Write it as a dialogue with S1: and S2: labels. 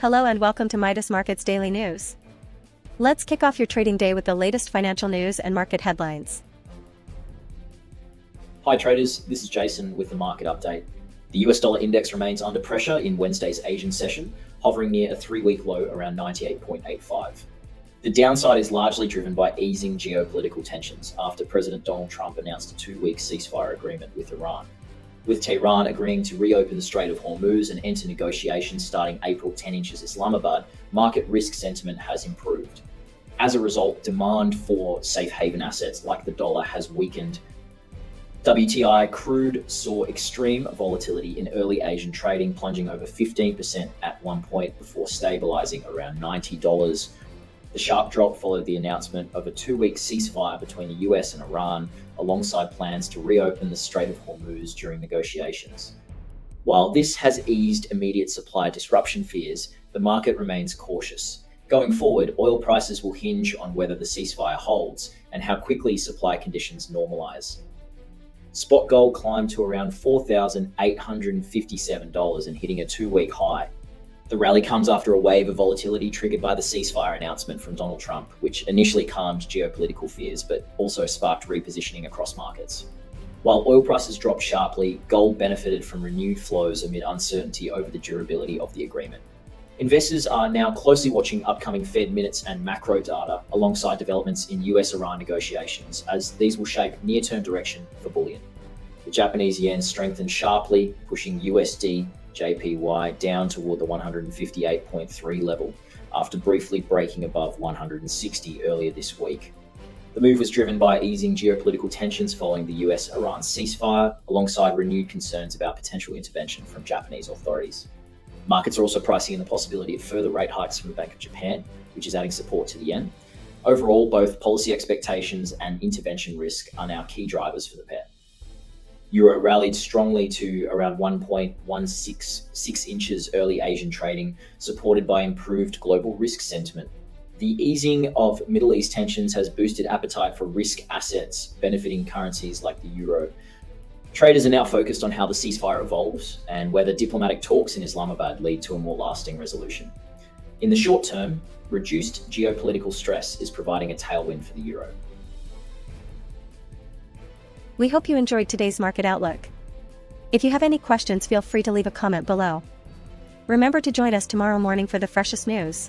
S1: Hello and welcome to Midas Markets Daily News. Let's kick off your trading day with the latest financial news and market headlines.
S2: Hi traders, this is Jason with the market update. The US dollar index remains under pressure in Wednesday's Asian session, hovering near a 3-week low around 98.85. The downside is largely driven by easing geopolitical tensions after President Donald Trump announced a 2-week ceasefire agreement with Iran, with Tehran agreeing to reopen the Strait of Hormuz and enter negotiations starting April 10 inches Islamabad. Market risk sentiment has improved. As a result, demand for safe haven assets like the dollar has weakened. WTI crude saw extreme volatility in early Asian trading, plunging over 15% at one point before stabilizing around $90. The sharp drop followed the announcement of a 2-week ceasefire between the US and Iran, alongside plans to reopen the Strait of Hormuz during negotiations. While this has eased immediate supply disruption fears, the market remains cautious. Going forward, oil prices will hinge on whether the ceasefire holds and how quickly supply conditions normalize. Spot gold climbed to around $4,857 and hitting a 2-week high. The rally comes after a wave of volatility triggered by the ceasefire announcement from Donald Trump, which initially calmed geopolitical fears but also sparked repositioning across markets. While oil prices dropped sharply, gold benefited from renewed flows amid uncertainty over the durability of the agreement. Investors are now closely watching upcoming Fed minutes and macro data alongside developments in US-Iran negotiations, as these will shape near-term direction for bullion. The Japanese yen strengthened sharply, pushing USD JPY down toward the 158.3 level after briefly breaking above 160 earlier this week. The move was driven by easing geopolitical tensions following the US-Iran ceasefire, alongside renewed concerns about potential intervention from Japanese authorities. Markets are also pricing in the possibility of further rate hikes from the Bank of Japan, which is adding support to the yen. Overall, both policy expectations and intervention risk are now key drivers for the pair. Euro rallied strongly to around 1.166 inches early Asian trading, supported by improved global risk sentiment. The easing of Middle East tensions has boosted appetite for risk assets, benefiting currencies like the euro. Traders are now focused on how the ceasefire evolves and whether diplomatic talks in Islamabad lead to a more lasting resolution. In the short term, reduced geopolitical stress is providing a tailwind for the euro.
S1: We hope you enjoyed today's market outlook. If you have any questions, feel free to leave a comment below. Remember to join us tomorrow morning for the freshest news.